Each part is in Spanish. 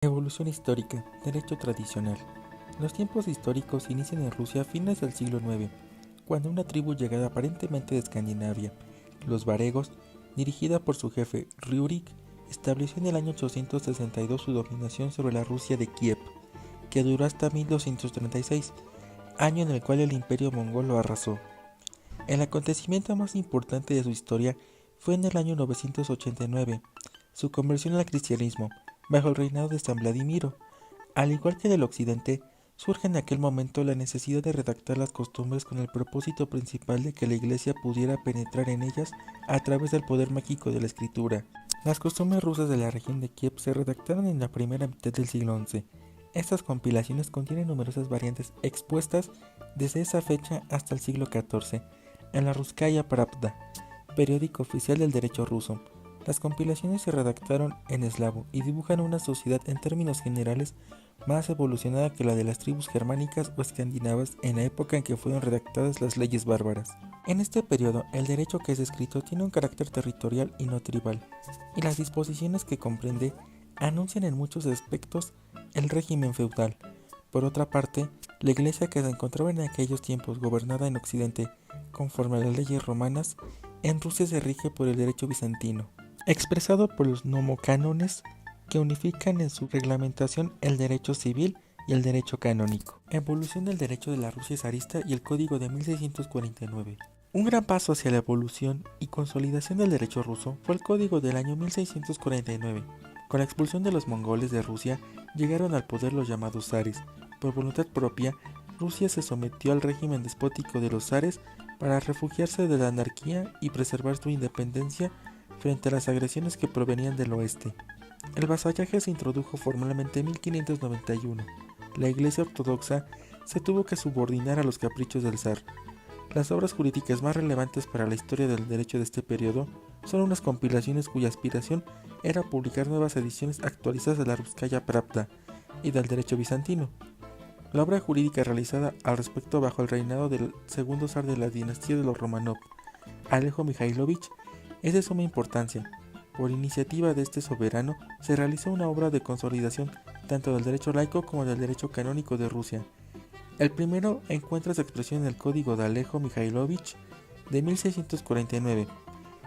Evolución histórica, derecho tradicional. Los tiempos históricos inician en Rusia a fines del siglo IX, cuando una tribu llegada aparentemente de Escandinavia, los varegos, dirigida por su jefe Rurik, estableció en el año 862 su dominación sobre la Rusia de Kiev, que duró hasta 1236, año en el cual el imperio mongol lo arrasó. El acontecimiento más importante de su historia fue en el año 989, su conversión al cristianismo, bajo el reinado de San Vladimiro. Al igual que en el occidente, surge en aquel momento la necesidad de redactar las costumbres con el propósito principal de que la Iglesia pudiera penetrar en ellas a través del poder mágico de la escritura. Las costumbres rusas de la región de Kiev se redactaron en la primera mitad del siglo XI. Estas compilaciones contienen numerosas variantes expuestas desde esa fecha hasta el siglo XIV en la Russkaya Pravda, periódico oficial del derecho ruso. Las compilaciones se redactaron en eslavo y dibujan una sociedad en términos generales más evolucionada que la de las tribus germánicas o escandinavas en la época en que fueron redactadas las leyes bárbaras. En este periodo, el derecho que es escrito tiene un carácter territorial y no tribal, y las disposiciones que comprende anuncian en muchos aspectos el régimen feudal. Por otra parte, la Iglesia, que se encontraba en aquellos tiempos gobernada en Occidente conforme a las leyes romanas, en Rusia se rige por el derecho bizantino, expresado por los nomocánones que unifican en su reglamentación el derecho civil y el derecho canónico. Evolución del derecho de la Rusia zarista y el Código de 1649. Un gran paso hacia la evolución y consolidación del derecho ruso fue el Código del año 1649. Con la expulsión de los mongoles de Rusia, llegaron al poder los llamados zares. Por voluntad propia, Rusia se sometió al régimen despótico de los zares para refugiarse de la anarquía y preservar su independencia frente a las agresiones que provenían del oeste. El vasallaje se introdujo formalmente en 1591. La Iglesia ortodoxa se tuvo que subordinar a los caprichos del zar. Las obras jurídicas más relevantes para la historia del derecho de este periodo son unas compilaciones cuya aspiración era publicar nuevas ediciones actualizadas de la Russkaya Pravda y del derecho bizantino. La obra jurídica realizada al respecto bajo el reinado del segundo zar de la dinastía de los Romanov, Alejo Mikhailovich, es de suma importancia. Por iniciativa de este soberano se realizó una obra de consolidación tanto del derecho laico como del derecho canónico de Rusia. El primero encuentra su expresión en el Código de Alejo Mikhailovich de 1649,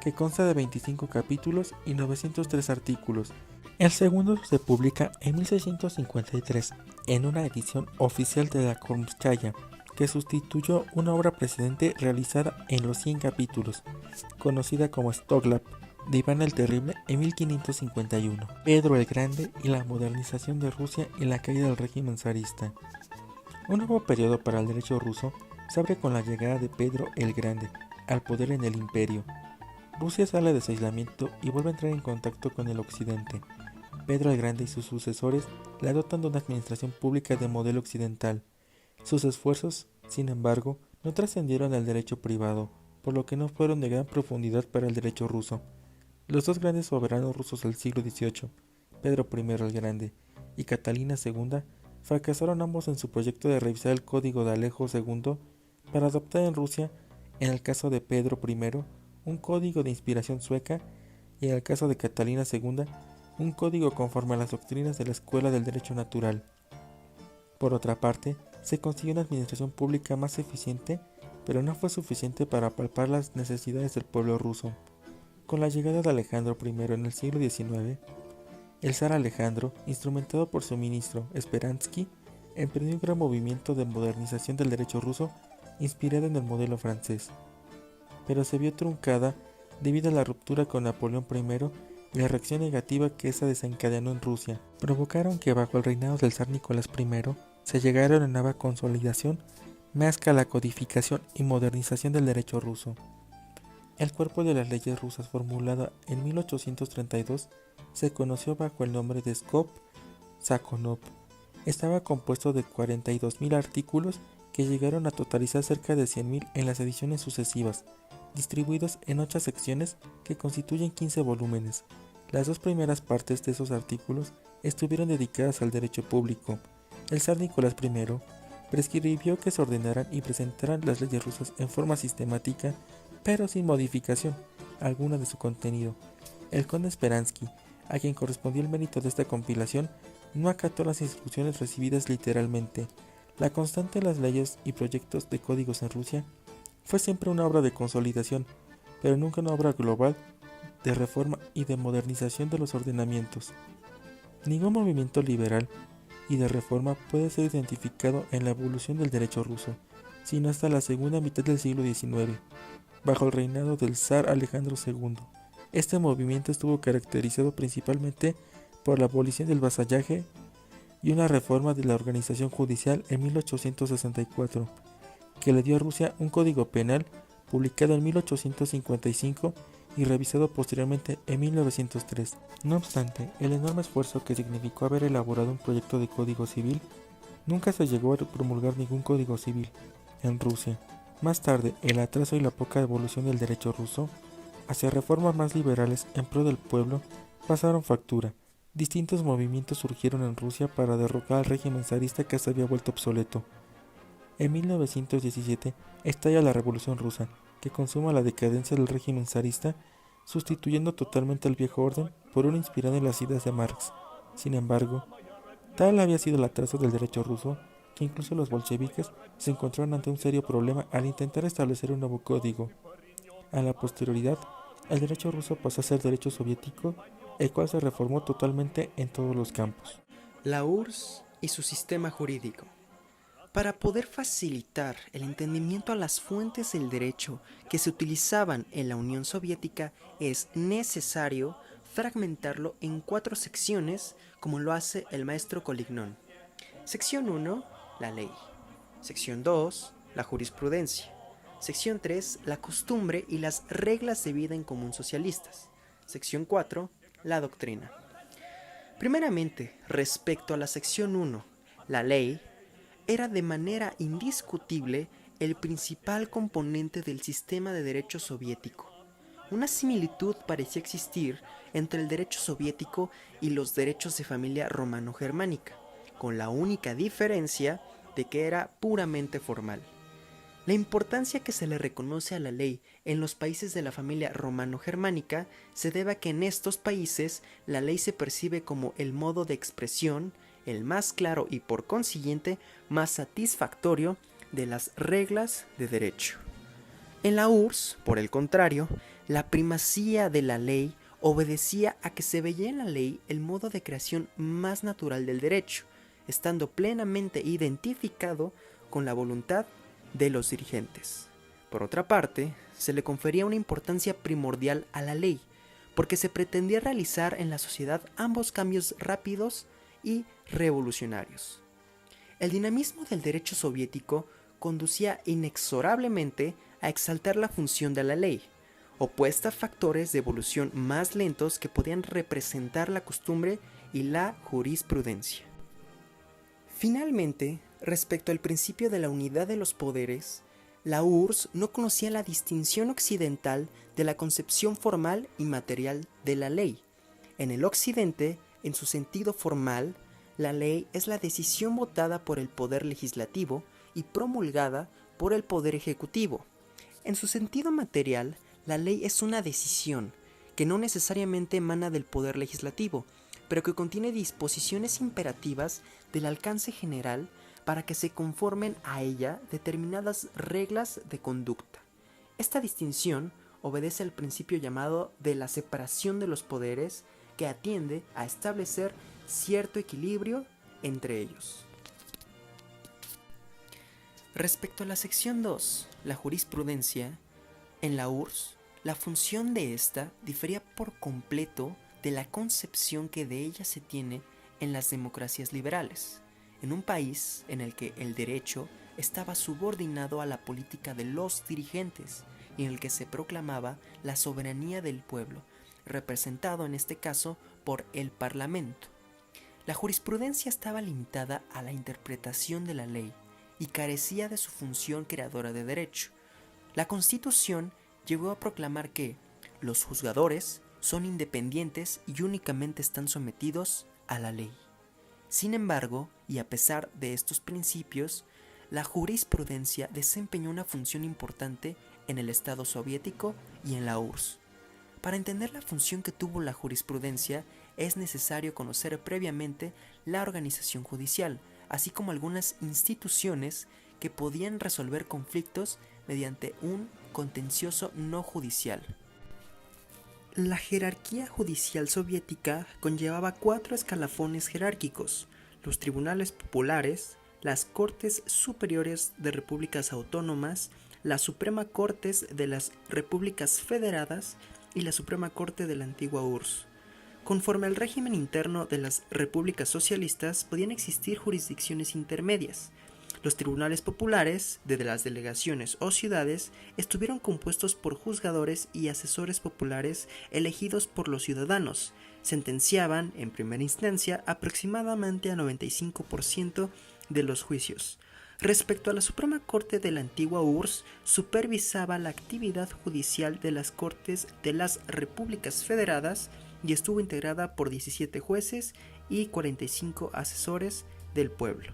que consta de 25 capítulos y 903 artículos. El segundo se publica en 1653 en una edición oficial de la Krumskaya, que sustituyó una obra precedente realizada en los 100 capítulos, conocida como Stoglap, de Iván el Terrible en 1551. Pedro el Grande y la modernización de Rusia y la caída del régimen zarista. Un nuevo periodo para el derecho ruso se abre con la llegada de Pedro el Grande al poder en el imperio. Rusia sale de su aislamiento y vuelve a entrar en contacto con el occidente. Pedro el Grande y sus sucesores le adoptan de una administración pública de modelo occidental. Sus esfuerzos, sin embargo, no trascendieron al derecho privado, por lo que no fueron de gran profundidad para el derecho ruso. Los dos grandes soberanos rusos del siglo XVIII, Pedro I el Grande y Catalina II, fracasaron ambos en su proyecto de revisar el Código de Alejo II para adoptar en Rusia, en el caso de Pedro I, un código de inspiración sueca y en el caso de Catalina II, un código conforme a las doctrinas de la Escuela del Derecho Natural. Por otra parte, se consiguió una administración pública más eficiente, pero no fue suficiente para palpar las necesidades del pueblo ruso. Con la llegada de Alejandro I en el siglo XIX, el zar Alejandro, instrumentado por su ministro Speransky, emprendió un gran movimiento de modernización del derecho ruso inspirado en el modelo francés, pero se vio truncada debido a la ruptura con Napoleón I y la reacción negativa que esa desencadenó en Rusia. Provocaron que bajo el reinado del zar Nicolás I se llegara a una nueva consolidación más que a la codificación y modernización del derecho ruso. El cuerpo de las leyes rusas formulada en 1832 se conoció bajo el nombre de Skop-Zakonov. Estaba compuesto de 42.000 artículos que llegaron a totalizar cerca de 100.000 en las ediciones sucesivas, distribuidos en 8 secciones que constituyen 15 volúmenes. Las dos primeras partes de esos artículos estuvieron dedicadas al derecho público. El zar Nicolás I prescribió que se ordenaran y presentaran las leyes rusas en forma sistemática, pero sin modificación alguna de su contenido. El conde Speransky, a quien correspondió el mérito de esta compilación, no acató las instrucciones recibidas literalmente. La constante de las leyes y proyectos de códigos en Rusia fue siempre una obra de consolidación, pero nunca una obra global de reforma y de modernización de los ordenamientos. Ningún movimiento liberal y de reforma puede ser identificado en la evolución del derecho ruso, sino hasta la segunda mitad del siglo XIX, bajo el reinado del zar Alejandro II. Este movimiento estuvo caracterizado principalmente por la abolición del vasallaje y una reforma de la organización judicial en 1864, que le dio a Rusia un código penal publicado en 1855 y revisado posteriormente en 1903. No obstante, el enorme esfuerzo que significó haber elaborado un proyecto de código civil, nunca se llegó a promulgar ningún código civil en Rusia. Más tarde, el atraso y la poca evolución del derecho ruso hacia reformas más liberales en pro del pueblo pasaron factura. Distintos movimientos surgieron en Rusia para derrocar al régimen zarista que se había vuelto obsoleto. En 1917 estalla la Revolución Rusa, que consuma la decadencia del régimen zarista, sustituyendo totalmente al viejo orden por uno inspirado en las ideas de Marx. Sin embargo, tal había sido el atraso del derecho ruso, que incluso los bolcheviques se encontraron ante un serio problema al intentar establecer un nuevo código. A la posterioridad, el derecho ruso pasó a ser derecho soviético, el cual se reformó totalmente en todos los campos. La URSS y su sistema jurídico. Para poder facilitar el entendimiento a las fuentes del derecho que se utilizaban en la Unión Soviética, es necesario fragmentarlo en 4 secciones, como lo hace el maestro Colignon. Sección 1, la ley. Sección 2, la jurisprudencia. Sección 3, la costumbre y las reglas de vida en común socialistas. Sección 4, la doctrina. Primeramente, respecto a la sección 1, la ley, era de manera indiscutible el principal componente del sistema de derecho soviético. Una similitud parecía existir entre el derecho soviético y los derechos de familia romano-germánica, con la única diferencia de que era puramente formal. La importancia que se le reconoce a la ley en los países de la familia romano-germánica se debe a que en estos países la ley se percibe como el modo de expresión, el más claro y por consiguiente más satisfactorio de las reglas de derecho. En la URSS, por el contrario, la primacía de la ley obedecía a que se veía en la ley el modo de creación más natural del derecho, estando plenamente identificado con la voluntad de los dirigentes. Por otra parte, se le confería una importancia primordial a la ley, porque se pretendía realizar en la sociedad ambos cambios rápidos y revolucionarios. El dinamismo del derecho soviético conducía inexorablemente a exaltar la función de la ley, opuesta a factores de evolución más lentos que podían representar la costumbre y la jurisprudencia. Finalmente, respecto al principio de la unidad de los poderes, la URSS no conocía la distinción occidental de la concepción formal y material de la ley. En el occidente, en su sentido formal, la ley es la decisión votada por el poder legislativo y promulgada por el poder ejecutivo. En su sentido material, la ley es una decisión que no necesariamente emana del poder legislativo, pero que contiene disposiciones imperativas del alcance general para que se conformen a ella determinadas reglas de conducta. Esta distinción obedece al principio llamado de la separación de los poderes, que atiende a establecer cierto equilibrio entre ellos. Respecto a la sección 2, la jurisprudencia, en la URSS, la función de esta difería por completo de la concepción que de ella se tiene en las democracias liberales, en un país en el que el derecho estaba subordinado a la política de los dirigentes y en el que se proclamaba la soberanía del pueblo, representado en este caso por el Parlamento. La jurisprudencia estaba limitada a la interpretación de la ley y carecía de su función creadora de derecho. La Constitución llegó a proclamar que los juzgadores son independientes y únicamente están sometidos a la ley. Sin embargo, y a pesar de estos principios, la jurisprudencia desempeñó una función importante en el Estado soviético y en la URSS. Para entender la función que tuvo la jurisprudencia, es necesario conocer previamente la organización judicial, así como algunas instituciones que podían resolver conflictos mediante un contencioso no judicial. La jerarquía judicial soviética conllevaba 4 escalafones jerárquicos: los tribunales populares, las Cortes Superiores de Repúblicas Autónomas, la Suprema Cortes de las Repúblicas Federadas y la Suprema Corte de la antigua URSS. Conforme al régimen interno de las repúblicas socialistas, podían existir jurisdicciones intermedias. Los tribunales populares de las delegaciones o ciudades estuvieron compuestos por juzgadores y asesores populares elegidos por los ciudadanos. Sentenciaban, en primera instancia, aproximadamente a 95% de los juicios. Respecto a la Suprema Corte de la antigua URSS, supervisaba la actividad judicial de las Cortes de las Repúblicas Federadas y estuvo integrada por 17 jueces y 45 asesores del pueblo.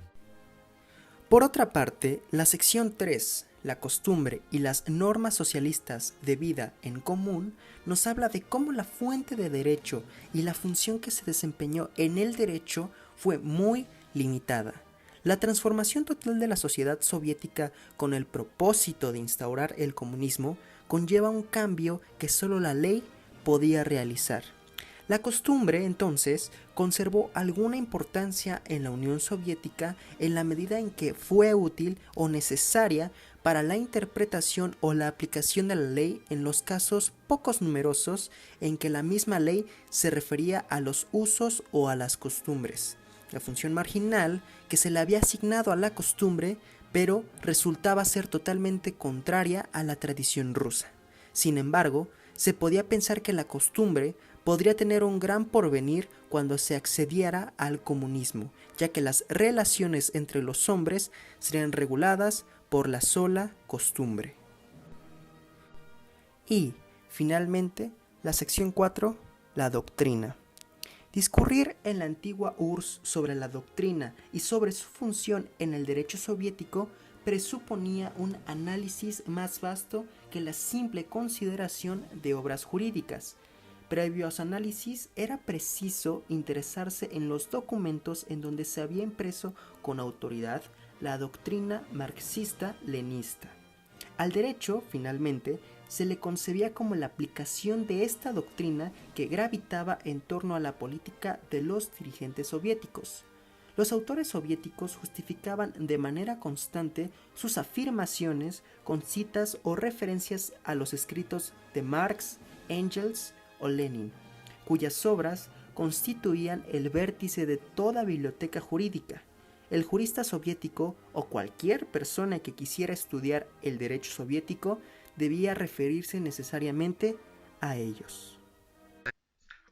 Por otra parte, la sección 3, la costumbre y las normas socialistas de vida en común, nos habla de cómo la fuente de derecho y la función que se desempeñó en el derecho fue muy limitada. La transformación total de la sociedad soviética con el propósito de instaurar el comunismo conlleva un cambio que solo la ley podía realizar. La costumbre, entonces, conservó alguna importancia en la Unión Soviética en la medida en que fue útil o necesaria para la interpretación o la aplicación de la ley en los casos pocos numerosos en que la misma ley se refería a los usos o a las costumbres. La función marginal que se le había asignado a la costumbre, pero resultaba ser totalmente contraria a la tradición rusa. Sin embargo, se podía pensar que la costumbre podría tener un gran porvenir cuando se accediera al comunismo, ya que las relaciones entre los hombres serían reguladas por la sola costumbre. Y, finalmente, la sección 4, la doctrina. Discurrir en la antigua URSS sobre la doctrina y sobre su función en el derecho soviético presuponía un análisis más vasto que la simple consideración de obras jurídicas. Previo a su análisis, era preciso interesarse en los documentos en donde se había impreso con autoridad la doctrina marxista-leninista. Al derecho, finalmente, se le concebía como la aplicación de esta doctrina que gravitaba en torno a la política de los dirigentes soviéticos. Los autores soviéticos justificaban de manera constante sus afirmaciones con citas o referencias a los escritos de Marx, Engels o Lenin, cuyas obras constituían el vértice de toda biblioteca jurídica. El jurista soviético o cualquier persona que quisiera estudiar el derecho soviético debía referirse necesariamente a ellos.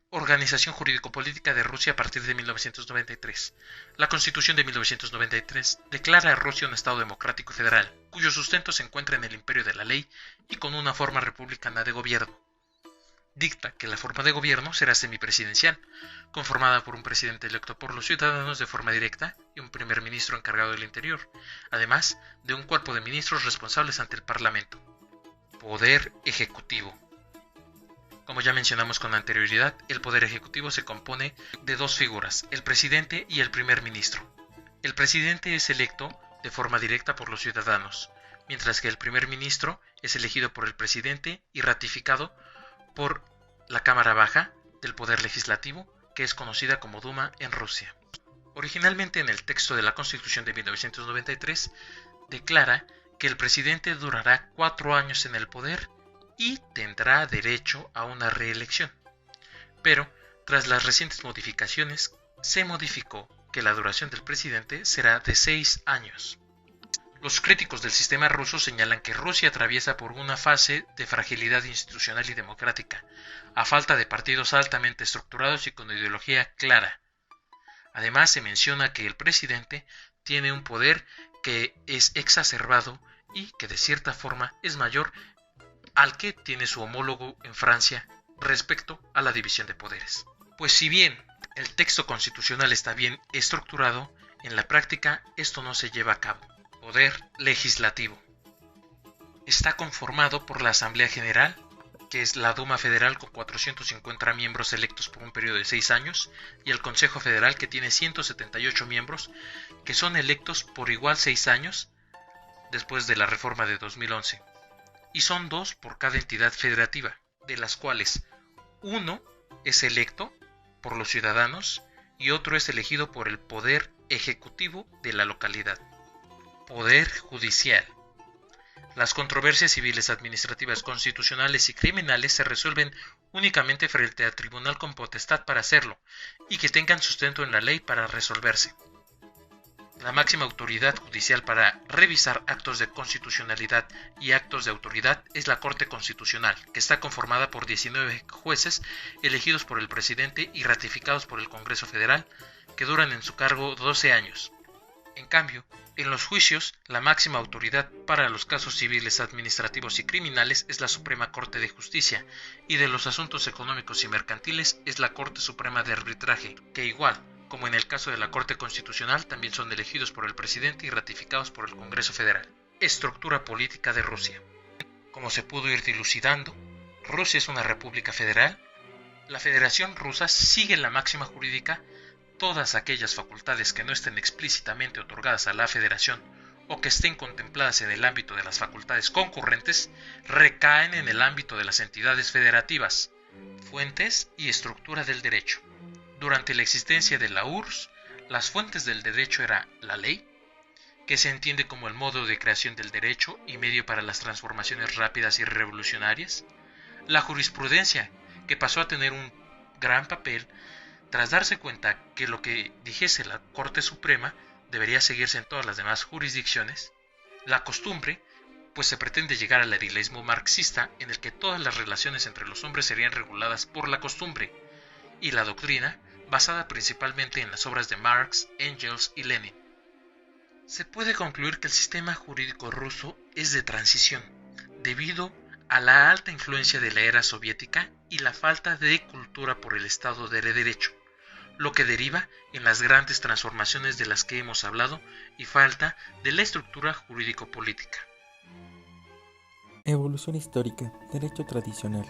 Organización jurídico-política de Rusia a partir de 1993. La Constitución de 1993 declara a Rusia un Estado democrático y federal, cuyo sustento se encuentra en el imperio de la ley y con una forma republicana de gobierno. Dicta que la forma de gobierno será semipresidencial, conformada por un presidente electo por los ciudadanos de forma directa y un primer ministro encargado del interior, además de un cuerpo de ministros responsables ante el Parlamento. Poder ejecutivo. Como ya mencionamos con anterioridad, el poder ejecutivo se compone de dos figuras, el presidente y el primer ministro. El presidente es electo de forma directa por los ciudadanos, mientras que el primer ministro es elegido por el presidente y ratificado por la Cámara Baja del Poder Legislativo, que es conocida como Duma en Rusia. Originalmente en el texto de la Constitución de 1993 declara que el presidente durará 4 años en el poder y tendrá derecho a una reelección. Pero, tras las recientes modificaciones, se modificó que la duración del presidente será de 6 años. Los críticos del sistema ruso señalan que Rusia atraviesa por una fase de fragilidad institucional y democrática, a falta de partidos altamente estructurados y con ideología clara. Además, se menciona que el presidente tiene un poder que es exacerbado y que de cierta forma es mayor al que tiene su homólogo en Francia respecto a la división de poderes. Pues si bien el texto constitucional está bien estructurado, en la práctica esto no se lleva a cabo. Poder legislativo. Está conformado por la Asamblea General, que es la Duma Federal con 450 miembros electos por un periodo de 6 años, y el Consejo Federal, que tiene 178 miembros, que son electos por igual 6 años después de la reforma de 2011. Y son 2 por cada entidad federativa, de las cuales uno es electo por los ciudadanos y otro es elegido por el Poder Ejecutivo de la localidad. Poder Judicial. Las controversias civiles, administrativas, constitucionales y criminales se resuelven únicamente frente al tribunal con potestad para hacerlo y que tengan sustento en la ley para resolverse. La máxima autoridad judicial para revisar actos de constitucionalidad y actos de autoridad es la Corte Constitucional, que está conformada por 19 jueces elegidos por el presidente y ratificados por el Congreso Federal, que duran en su cargo 12 años. En cambio, en los juicios, la máxima autoridad para los casos civiles, administrativos y criminales es la Suprema Corte de Justicia, y de los asuntos económicos y mercantiles es la Corte Suprema de Arbitraje, que igual, como en el caso de la Corte Constitucional, también son elegidos por el presidente y ratificados por el Congreso Federal. Estructura política de Rusia. Como se pudo ir dilucidando, Rusia es una república federal. La Federación Rusa sigue la máxima jurídica. Todas aquellas facultades que no estén explícitamente otorgadas a la Federación o que estén contempladas en el ámbito de las facultades concurrentes recaen en el ámbito de las entidades federativas. Fuentes y estructura del derecho. Durante la existencia de la URSS, las fuentes del derecho era la ley, que se entiende como el modo de creación del derecho y medio para las transformaciones rápidas y revolucionarias, la jurisprudencia, que pasó a tener un gran papel tras darse cuenta que lo que dijese la Corte Suprema debería seguirse en todas las demás jurisdicciones, la costumbre, pues se pretende llegar al idealismo marxista en el que todas las relaciones entre los hombres serían reguladas por la costumbre, y la doctrina, basada principalmente en las obras de Marx, Engels y Lenin. Se puede concluir que el sistema jurídico ruso es de transición, debido a la alta influencia de la era soviética y la falta de cultura por el Estado de Derecho, lo que deriva en las grandes transformaciones de las que hemos hablado y falta de la estructura jurídico-política. Evolución histórica, derecho tradicional.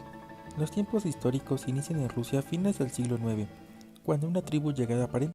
Los tiempos históricos inician en Rusia a fines del siglo IX, cuando una tribu llegada aparentemente